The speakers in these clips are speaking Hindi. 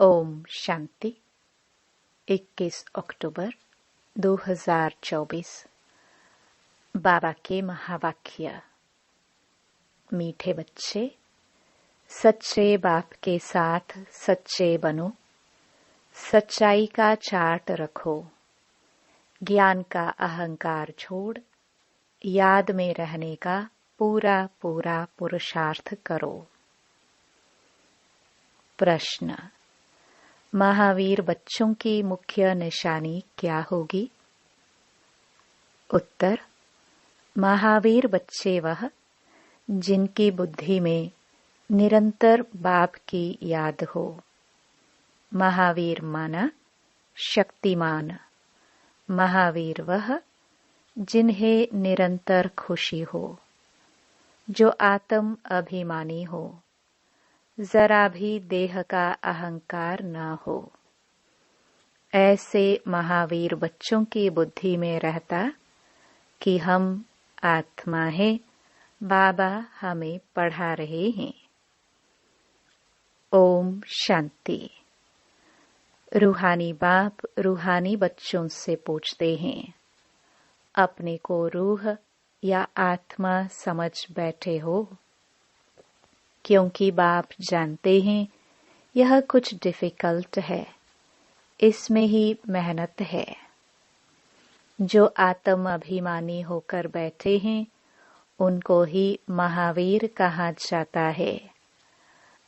ओम शांति। 21 अक्टूबर 2024। बाबा के महावाक्य। मीठे बच्चे, सच्चे बाप के साथ सच्चे बनो। सच्चाई का चार्ट रखो। ज्ञान का अहंकार छोड़ याद में रहने का पूरा पूरा पुरुषार्थ करो। प्रश्न: महावीर बच्चों की मुख्य निशानी क्या होगी? उत्तर: महावीर बच्चे वह जिनकी बुद्धि में निरंतर बाप की याद हो। महावीर माना शक्तिमान। महावीर वह जिन्हें निरंतर खुशी हो, जो आत्म अभिमानी हो, जरा भी देह का अहंकार न हो। ऐसे महावीर बच्चों की बुद्धि में रहता कि हम आत्मा हैं, बाबा हमें पढ़ा रहे हैं। ओम शांति। रूहानी बाप रूहानी बच्चों से पूछते हैं, अपने को रूह या आत्मा समझ बैठे हो? क्योंकि बाप जानते हैं यह कुछ डिफिकल्ट है, इसमें ही मेहनत है। जो आत्म अभिमानी होकर बैठे हैं उनको ही महावीर कहा जाता है।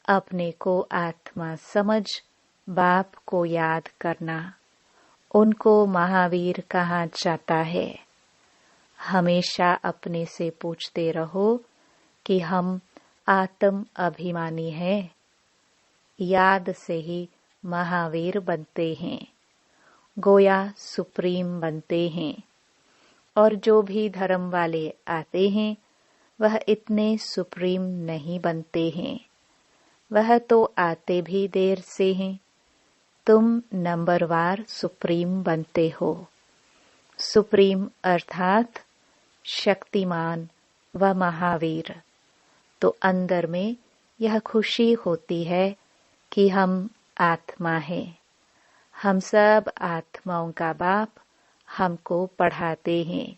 अपने को आत्मा समझ बाप को याद करना, उनको महावीर कहा जाता है। हमेशा अपने से पूछते रहो कि हम आत्म अभिमानी है। याद से ही महावीर बनते हैं, गोया सुप्रीम बनते हैं। और जो भी धर्म वाले आते हैं वह इतने सुप्रीम नहीं बनते हैं। वह तो आते भी देर से हैं। तुम नंबरवार सुप्रीम बनते हो। सुप्रीम अर्थात शक्तिमान व महावीर। तो अंदर में यह खुशी होती है कि हम आत्मा हैं। हम सब आत्माओं का बाप हमको पढ़ाते हैं।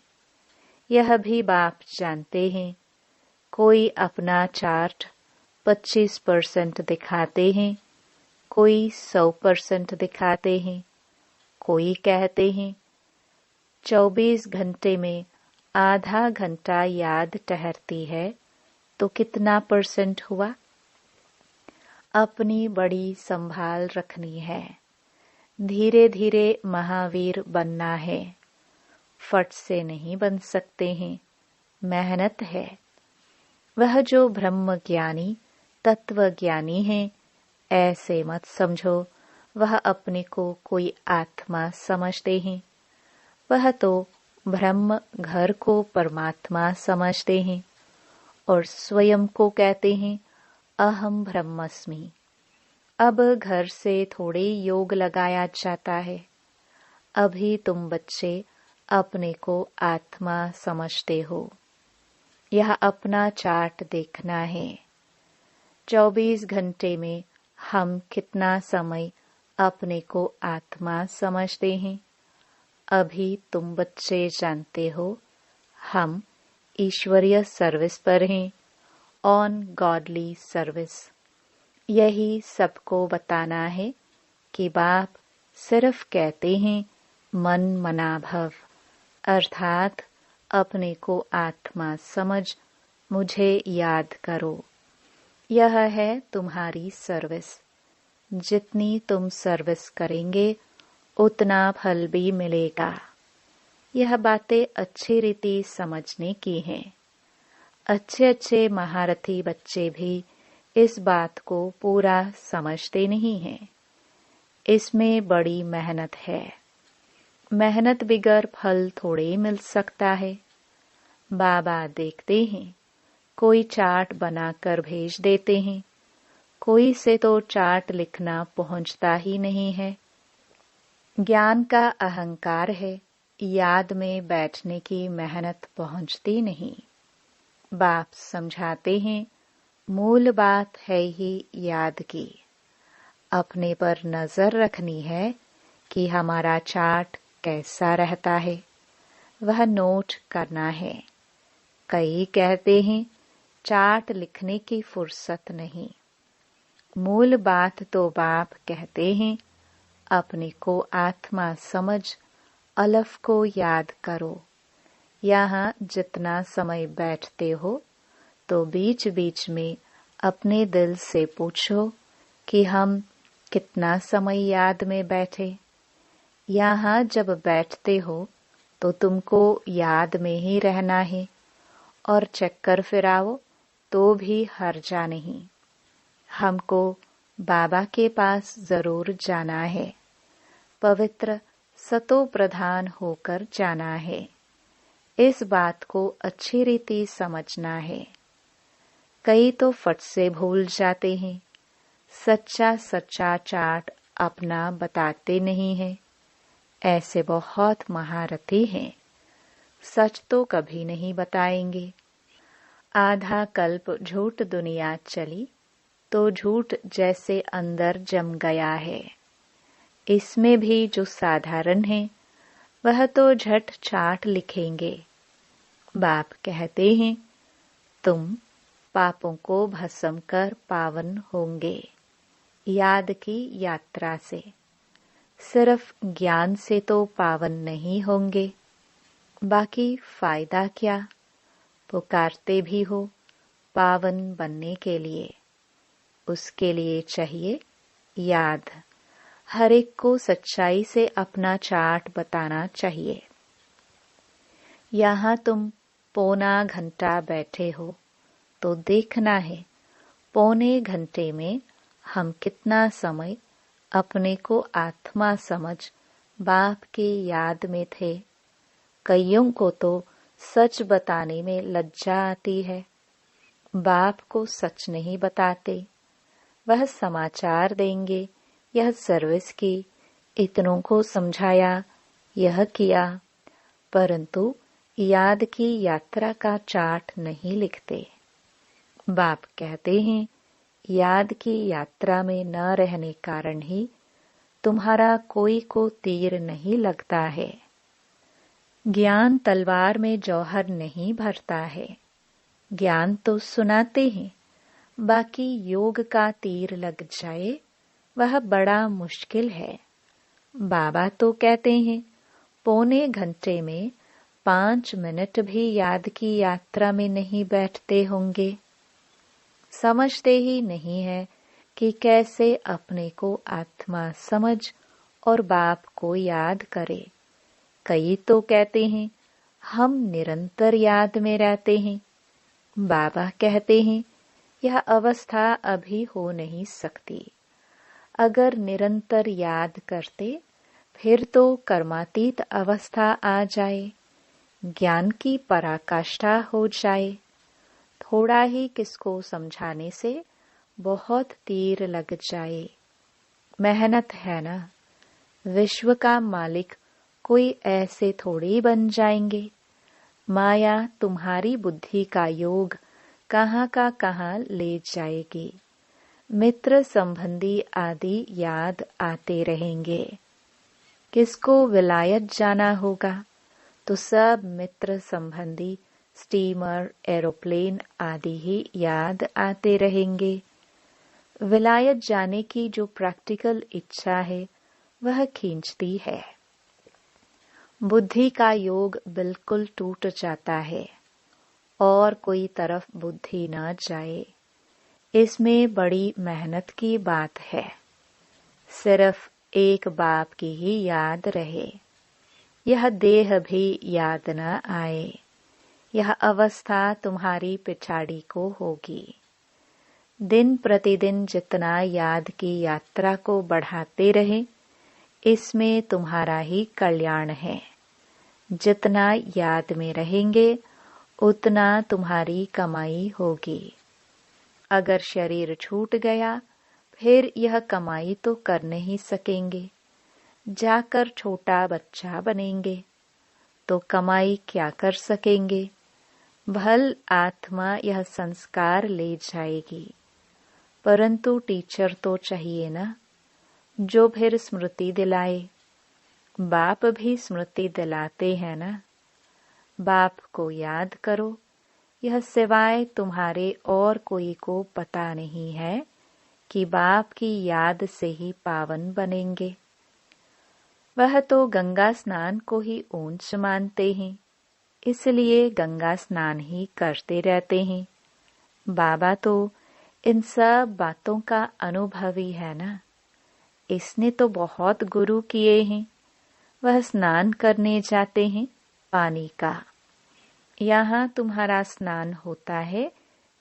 यह भी बाप जानते हैं। कोई अपना चार्ट 25% दिखाते हैं, कोई 100% दिखाते हैं। कोई कहते हैं 24 घंटे में आधा घंटा याद ठहरती है, तो कितना % हुआ? अपनी बड़ी संभाल रखनी है। धीरे धीरे महावीर बनना है। फट से नहीं बन सकते हैं, मेहनत है। वह जो ब्रह्म ज्ञानी तत्व ज्ञानी है, ऐसे मत समझो वह अपने को कोई आत्मा समझते हैं। वह तो ब्रह्म घर को परमात्मा समझते हैं और स्वयं को कहते हैं अहम ब्रह्मस्मि। अब घर से थोड़े योग लगाया जाता है। अभी तुम बच्चे अपने को आत्मा समझते हो। यह अपना चार्ट देखना है। 24 घंटे में हम कितना समय अपने को आत्मा समझते हैं? अभी तुम बच्चे जानते हो हम ईश्वरीय सर्विस पर हैं, ऑन गॉडली सर्विस। यही सबको बताना है कि बाप सिर्फ कहते हैं मन मना भव, अर्थात अपने को आत्मा समझ मुझे याद करो। यह है तुम्हारी सर्विस। जितनी तुम सर्विस करेंगे उतना फल भी मिलेगा। यह बातें अच्छी रीति समझने की हैं। अच्छे अच्छे महारथी बच्चे भी इस बात को पूरा समझते नहीं हैं। इसमें बड़ी मेहनत है। मेहनत बिगर फल थोड़े मिल सकता है। बाबा देखते हैं, कोई चार्ट बनाकर भेज देते हैं, कोई से तो चार्ट लिखना पहुंचता ही नहीं है। ज्ञान का अहंकार है, याद में बैठने की मेहनत पहुंचती नहीं। बाप समझाते हैं मूल बात है ही याद की। अपने पर नजर रखनी है कि हमारा चार्ट कैसा रहता है, वह नोट करना है। कई कहते हैं चार्ट लिखने की फुर्सत नहीं। मूल बात तो बाप कहते हैं, अपने को आत्मा समझ अलफ को याद करो। यहाँ जितना समय बैठते हो तो बीच बीच में अपने दिल से पूछो कि हम कितना समय याद में बैठे। यहाँ जब बैठते हो तो तुमको याद में ही रहना है, और चक्कर फिराओ तो भी हर्जा नहीं। हमको बाबा के पास जरूर जाना है, पवित्र सतो प्रधान होकर जाना है। इस बात को अच्छी रीति समझना है। कई तो फट से भूल जाते हैं। सच्चा सच्चा चार्ट अपना बताते नहीं है। ऐसे बहुत महारथी हैं, सच तो कभी नहीं बताएंगे। आधा कल्प झूठ दुनिया चली तो झूठ जैसे अंदर जम गया है। इसमें भी जो साधारण है वह तो झट चार्ट लिखेंगे। बाप कहते हैं तुम पापों को भस्म कर पावन होंगे याद की यात्रा से। सिर्फ ज्ञान से तो पावन नहीं होंगे, बाकी फायदा क्या। पुकारते भी हो पावन बनने के लिए, उसके लिए चाहिए याद। हर एक को सच्चाई से अपना चार्ट बताना चाहिए। यहाँ तुम पौना घंटा बैठे हो तो देखना है पौने घंटे में हम कितना समय अपने को आत्मा समझ बाप की याद में थे। कईयों को तो सच बताने में लज्जा आती है। बाप को सच नहीं बताते। वह समाचार देंगे, यह सर्विस की, इतनों को समझाया, यह किया, परंतु याद की यात्रा का चार्ट नहीं लिखते। बाप कहते हैं याद की यात्रा में न रहने कारण ही तुम्हारा कोई को तीर नहीं लगता है। ज्ञान तलवार में जौहर नहीं भरता है। ज्ञान तो सुनाते हैं, बाकी योग का तीर लग जाए वह बड़ा मुश्किल है। बाबा तो कहते हैं पौने घंटे में 5 मिनट भी याद की यात्रा में नहीं बैठते होंगे। समझते ही नहीं है कि कैसे अपने को आत्मा समझ और बाप को याद करे। कई तो कहते हैं हम निरंतर याद में रहते हैं। बाबा कहते हैं यह अवस्था अभी हो नहीं सकती। अगर निरंतर याद करते फिर तो कर्मातीत अवस्था आ जाए, ज्ञान की पराकाष्ठा हो जाए। थोड़ा ही किसको समझाने से बहुत तीर लग जाए। मेहनत है ना। विश्व का मालिक कोई ऐसे थोड़ी बन जाएंगे। माया तुम्हारी बुद्धि का योग कहाँ का कहाँ ले जाएगी। मित्र संबंधी आदि याद आते रहेंगे। किसको विलायत जाना होगा तो सब मित्र संबंधी स्टीमर, एरोप्लेन आदि ही याद आते रहेंगे। विलायत जाने की जो प्रैक्टिकल इच्छा है वह खींचती है। बुद्धि का योग बिल्कुल टूट जाता है और कोई तरफ बुद्धि न जाए। इसमें बड़ी मेहनत की बात है। सिर्फ एक बाप की ही याद रहे, यह देह भी याद न आए। यह अवस्था तुम्हारी पिछाड़ी को होगी। दिन प्रतिदिन जितना याद की यात्रा को बढ़ाते रहे, इसमें तुम्हारा ही कल्याण है। जितना याद में रहेंगे उतना तुम्हारी कमाई होगी। अगर शरीर छूट गया फिर यह कमाई तो कर नहीं सकेंगे। जाकर छोटा बच्चा बनेंगे तो कमाई क्या कर सकेंगे। भल आत्मा यह संस्कार ले जाएगी, परंतु टीचर तो चाहिए ना। जो फिर स्मृति दिलाए। बाप भी स्मृति दिलाते हैं ना। बाप को याद करो, यह सिवाय तुम्हारे और कोई को पता नहीं है कि बाप की याद से ही पावन बनेंगे। वह तो गंगा स्नान को ही ऊंच मानते हैं, इसलिए गंगा स्नान ही करते रहते हैं। बाबा तो इन सब बातों का अनुभवी है ना। इसने तो बहुत गुरु किए हैं। वह स्नान करने जाते हैं पानी का। यहाँ तुम्हारा स्नान होता है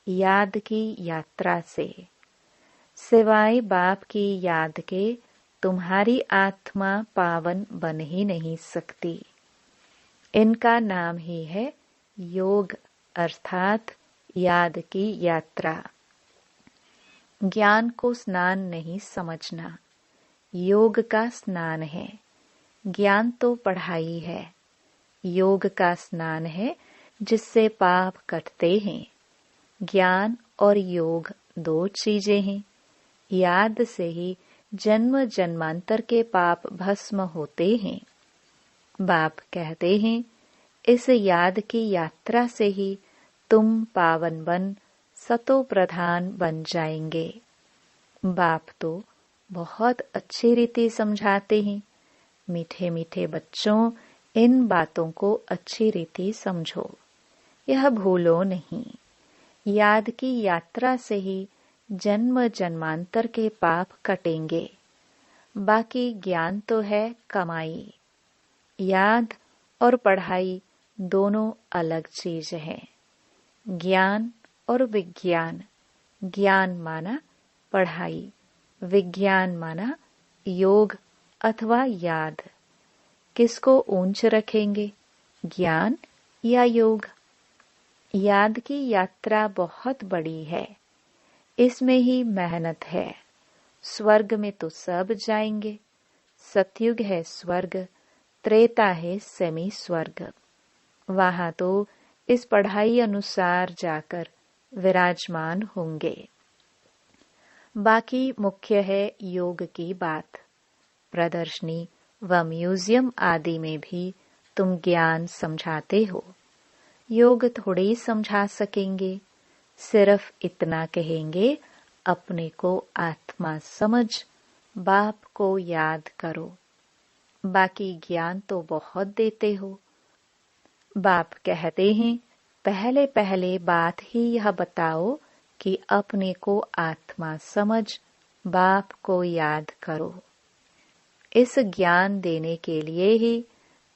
याद की यात्रा से। सिवाय बाप की याद के तुम्हारी आत्मा पावन बन ही नहीं सकती। इनका नाम ही है योग, अर्थात याद की यात्रा। ज्ञान को स्नान नहीं समझना, योग का स्नान है। ज्ञान तो पढ़ाई है, योग का स्नान है जिससे पाप कटते हैं। ज्ञान और योग दो चीजें हैं। याद से ही जन्म जन्मांतर के पाप भस्म होते हैं। बाप कहते हैं, इस याद की यात्रा से ही तुम पावन बन सतो प्रधान बन जाएंगे। बाप तो बहुत अच्छी रीति समझाते हैं। मीठे मीठे बच्चों, इन बातों को अच्छी रीति समझो, यह भूलो नहीं। याद की यात्रा से ही जन्म जन्मांतर के पाप कटेंगे। बाकी ज्ञान तो है कमाई। याद और पढ़ाई दोनों अलग चीज है। ज्ञान और विज्ञान। ज्ञान माना पढ़ाई, विज्ञान माना योग अथवा याद। किसको ऊंच रखेंगे, ज्ञान या योग? याद की यात्रा बहुत बड़ी है, इसमें ही मेहनत है। स्वर्ग में तो सब जाएंगे। सतयुग है स्वर्ग, त्रेता है सेमी स्वर्ग। वहां तो इस पढ़ाई अनुसार जाकर विराजमान होंगे। बाकी मुख्य है योग की बात। प्रदर्शनी व म्यूजियम आदि में भी तुम ज्ञान समझाते हो, योग थोड़ी समझा सकेंगे। सिर्फ इतना कहेंगे, अपने को आत्मा समझ, बाप को याद करो। बाकी ज्ञान तो बहुत देते हो। बाप कहते हैं, पहले पहले बात ही यह बताओ कि अपने को आत्मा समझ, बाप को याद करो। इस ज्ञान देने के लिए ही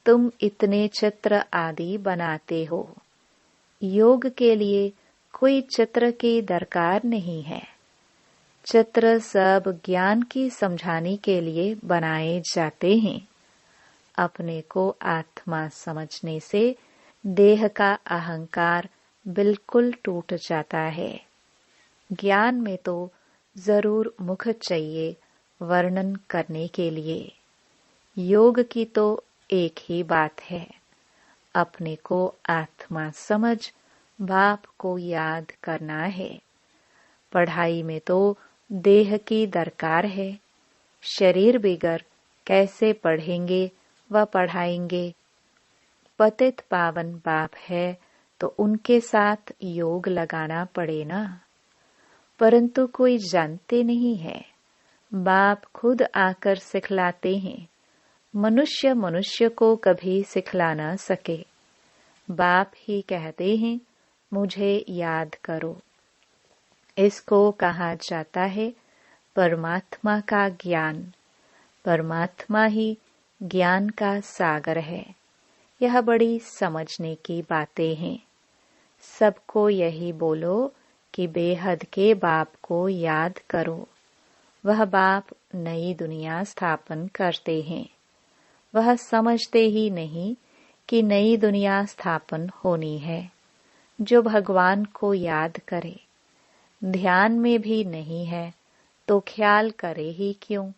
तुम इतने चित्र आदि बनाते हो। योग के लिए कोई चित्र की दरकार नहीं है। चित्र सब ज्ञान की समझाने के लिए बनाए जाते हैं। अपने को आत्मा समझने से देह का अहंकार बिल्कुल टूट जाता है। ज्ञान में तो जरूर मुख चाहिए वर्णन करने के लिए। योग की तो एक ही बात है, अपने को आत्मा समझ, बाप को याद करना है। पढ़ाई में तो देह की दरकार है। शरीर बिगर कैसे पढ़ेंगे व पढ़ाएंगे। पतित पावन बाप है तो उनके साथ योग लगाना पड़े ना। परंतु कोई जानते नहीं है। बाप खुद आकर सिखलाते हैं। मनुष्य मनुष्य को कभी सिखला न सके। बाप ही कहते हैं, मुझे याद करो। इसको कहा जाता है परमात्मा का ज्ञान। परमात्मा ही ज्ञान का सागर है। यह बड़ी समझने की बातें हैं। सबको यही बोलो कि बेहद के बाप को याद करो। वह बाप नई दुनिया स्थापन करते हैं। वह समझते ही नहीं कि नई दुनिया स्थापन होनी है। जो भगवान को याद करे, ध्यान में भी नहीं है तो ख्याल करे ही क्यों?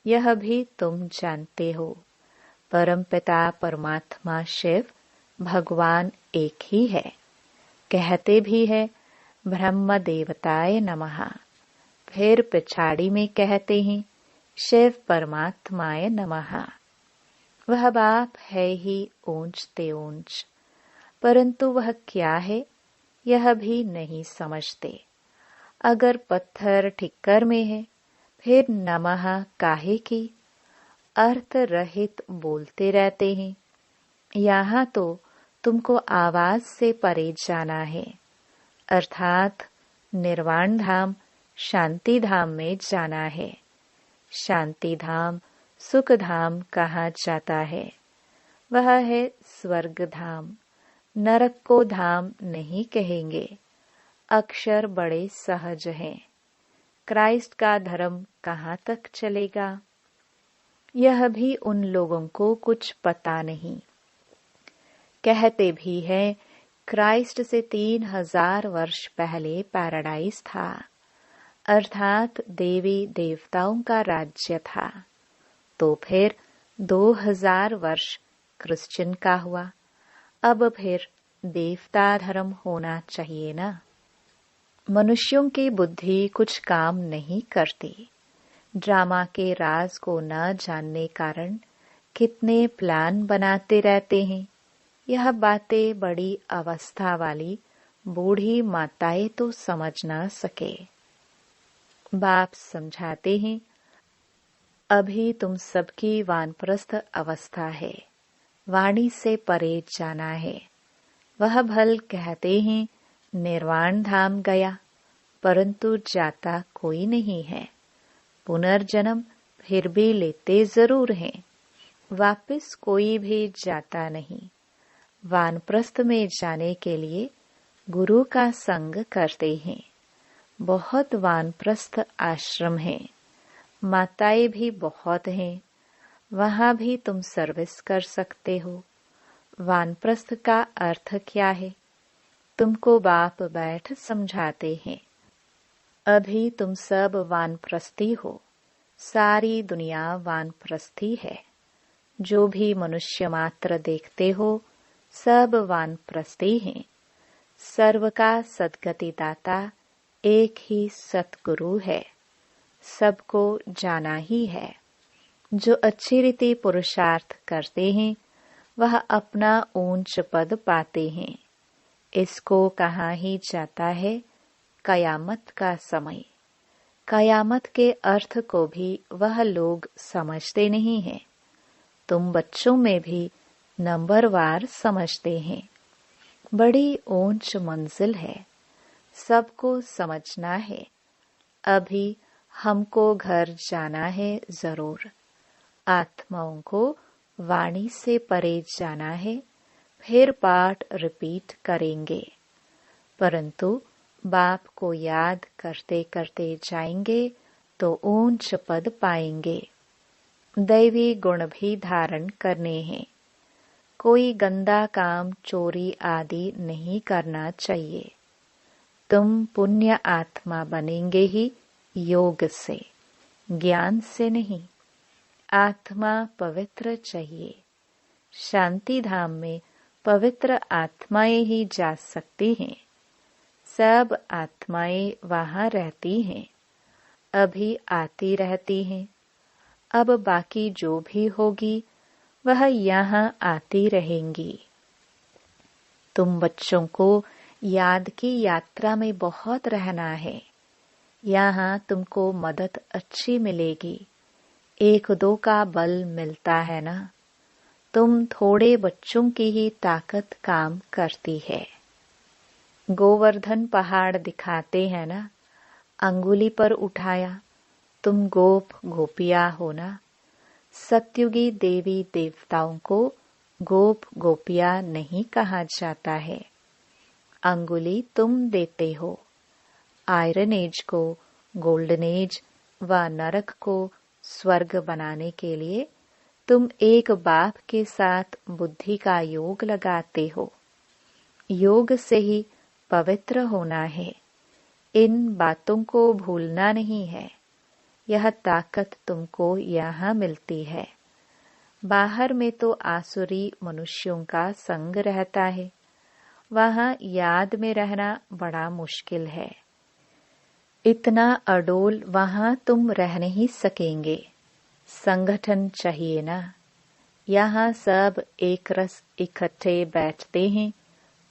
यह भी तुम जानते हो। परमपिता परमात्मा शिव भगवान एक ही है। कहते भी है ब्रह्म देवताय नमः। फिर पिछाड़ी में कहते हैं शिव परमात्माय नमः। वह बाप है ही ऊंच ते ऊंच, परंतु वह क्या है यह भी नहीं समझते। अगर पत्थर ठिक्कर में है फिर नमः काहे की, अर्थ रहित बोलते रहते हैं। यहाँ तो तुमको आवाज से परे जाना है, अर्थात निर्वाण धाम शांति धाम में जाना है। शांति धाम सुख धाम कहा जाता है, वह है स्वर्ग धाम। नरक को धाम नहीं कहेंगे, अक्षर बड़े सहज हैं। क्राइस्ट का धर्म कहाँ तक चलेगा, यह भी उन लोगों को कुछ पता नहीं। कहते भी हैं क्राइस्ट से 3000 वर्ष पहले पैराडाइज था, अर्थात देवी देवताओं का राज्य था। तो फिर 2000 वर्ष क्रिश्चियन का हुआ, अब फिर देवता धर्म होना चाहिए ना। मनुष्यों की बुद्धि कुछ काम नहीं करती। ड्रामा के राज को न जानने कारण कितने प्लान बनाते रहते हैं। यह बातें बड़ी अवस्था वाली बूढ़ी माताएं तो समझ न सके। बाप समझाते हैं, अभी तुम सबकी वानप्रस्थ अवस्था है, वाणी से परे जाना है। वह भल कहते हैं निर्वाण धाम गया, परंतु जाता कोई नहीं है। पुनर्जन्म फिर भी लेते जरूर हैं, वापस कोई भी जाता नहीं। वानप्रस्थ में जाने के लिए गुरु का संग करते हैं। बहुत वानप्रस्थ आश्रम हैं, माताएं भी बहुत हैं, वहां भी तुम सर्विस कर सकते हो। वानप्रस्थ का अर्थ क्या है, तुमको बाप बैठ समझाते हैं। अभी तुम सब वानप्रस्थी हो, सारी दुनिया वानप्रस्थी है। जो भी मनुष्य मात्र देखते हो सब वानप्रस्थी हैं। सर्व का सद्गति दाता एक ही सतगुरु है, सबको जाना ही है। जो अच्छी रीति पुरुषार्थ करते हैं वह अपना ऊंच पद पाते हैं। इसको कहा ही जाता है कयामत का समय। कयामत के अर्थ को भी वह लोग समझते नहीं हैं। तुम बच्चों में भी नंबरवार समझते हैं। बड़ी ऊंच मंजिल है, सबको समझना है। अभी हमको घर जाना है जरूर। आत्माओं को वाणी से परे जाना है, फिर पाठ रिपीट करेंगे। परंतु बाप को याद करते करते जाएंगे तो ऊंच पद पाएंगे। दैवी गुण भी धारण करने हैं। कोई गंदा काम चोरी आदि नहीं करना चाहिए। तुम पुण्य आत्मा बनेंगे ही योग से, ज्ञान से नहीं। आत्मा पवित्र चाहिए। शांति धाम में पवित्र आत्माएं ही जा सकती हैं। सब आत्माएं वहां रहती हैं, अभी आती रहती हैं। अब बाकी जो भी होगी वह यहाँ आती रहेंगी। तुम बच्चों को याद की यात्रा में बहुत रहना है। यहाँ तुमको मदद अच्छी मिलेगी। 1-2 का बल मिलता है ना। तुम थोड़े बच्चों की ही ताकत काम करती है। गोवर्धन पहाड़ दिखाते हैं ना, अंगुली पर उठाया, तुम गोप गोपिया हो ना। सत्युगी देवी देवताओं को गोप गोपिया नहीं कहा जाता है। अंगुली तुम देते हो। आयरन एज को गोल्डन एज व नरक को स्वर्ग बनाने के लिए तुम एक बाप के साथ बुद्धि का योग लगाते हो। योग से ही पवित्र होना है। इन बातों को भूलना नहीं है। यह ताकत तुमको यहाँ मिलती है। बाहर में तो आसुरी मनुष्यों का संग रहता है, वहाँ याद में रहना बड़ा मुश्किल है। इतना अडोल वहाँ तुम रह नहीं सकेंगे। संगठन चाहिए ना। यहाँ सब एक रस इकट्ठे बैठते हैं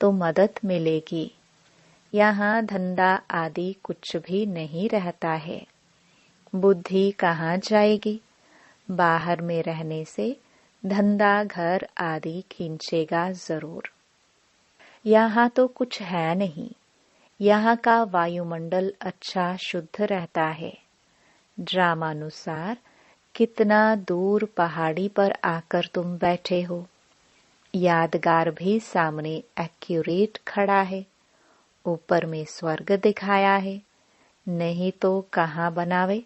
तो मदद मिलेगी। यहाँ धंधा आदि कुछ भी नहीं रहता है। बुद्धि कहाँ जाएगी? बाहर में रहने से धंधा घर आदि खींचेगा जरूर। यहाँ तो कुछ है नहीं। यहाँ का वायुमंडल अच्छा शुद्ध रहता है। ड्रामानुसार कितना दूर पहाड़ी पर आकर तुम बैठे हो। यादगार भी सामने एक्यूरेट खड़ा है। ऊपर में स्वर्ग दिखाया है, नहीं तो कहाँ बनावे।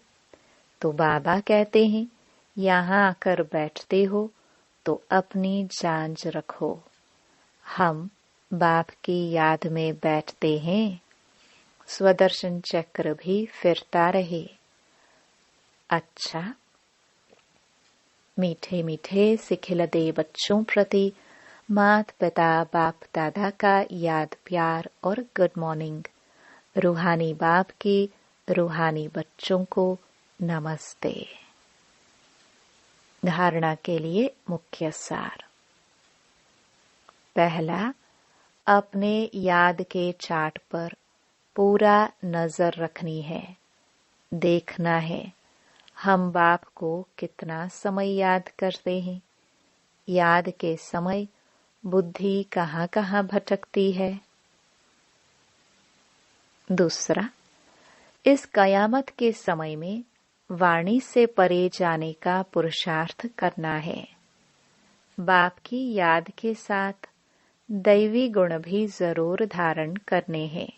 तो बाबा कहते हैं यहाँ आकर बैठते हो तो अपनी जांच रखो। हम बाप की याद में बैठते हैं, स्वदर्शन चक्र भी फिरता रहे। अच्छा, मीठे मीठे सिखिलते बच्चों प्रति माता पिता बाप दादा का याद प्यार और गुड मॉर्निंग। रूहानी बाप की रूहानी बच्चों को नमस्ते। धारणा के लिए मुख्य सार। पहला, अपने याद के चार्ट पर पूरा नजर रखनी है। देखना है हम बाप को कितना समय याद करते हैं। याद के समय बुद्धि कहाँ कहाँ भटकती है। दूसरा, इस कयामत के समय में वाणी से परे जाने का पुरुषार्थ करना है। बाप की याद के साथ दैवी गुण भी जरूर धारण करने हैं।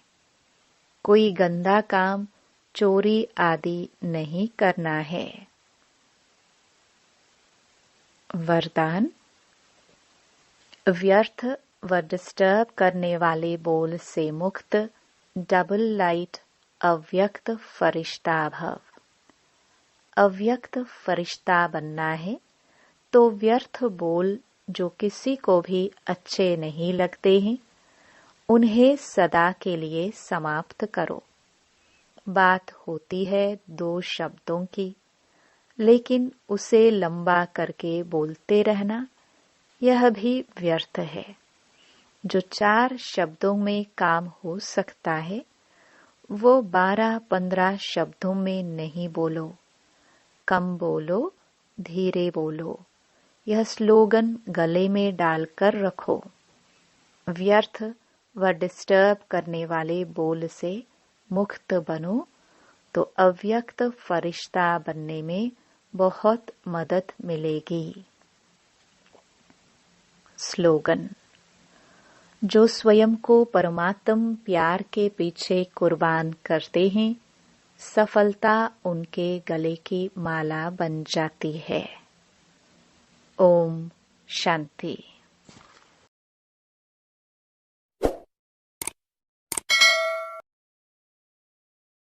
कोई गंदा काम, चोरी आदि नहीं करना है। वरदान, व्यर्थ व डिस्टर्ब करने वाले बोल से मुक्त डबल लाइट अव्यक्त फरिश्ता भव। अव्यक्त फरिश्ता बनना है तो व्यर्थ बोल जो किसी को भी अच्छे नहीं लगते हैं, उन्हें सदा के लिए समाप्त करो। बात होती है 2 शब्दों की, लेकिन उसे लंबा करके बोलते रहना, यह भी व्यर्थ है। जो 4 शब्दों में काम हो सकता है, वो 12-15 शब्दों में नहीं बोलो। कम बोलो, धीरे बोलो, यह स्लोगन गले में डालकर रखो। व्यर्थ व डिस्टर्ब करने वाले बोल से मुक्त बनो तो अव्यक्त फरिश्ता बनने में बहुत मदद मिलेगी। स्लोगन, जो स्वयं को परमात्म प्यार के पीछे कुर्बान करते हैं, सफलता उनके गले की माला बन जाती है। ओम शांति।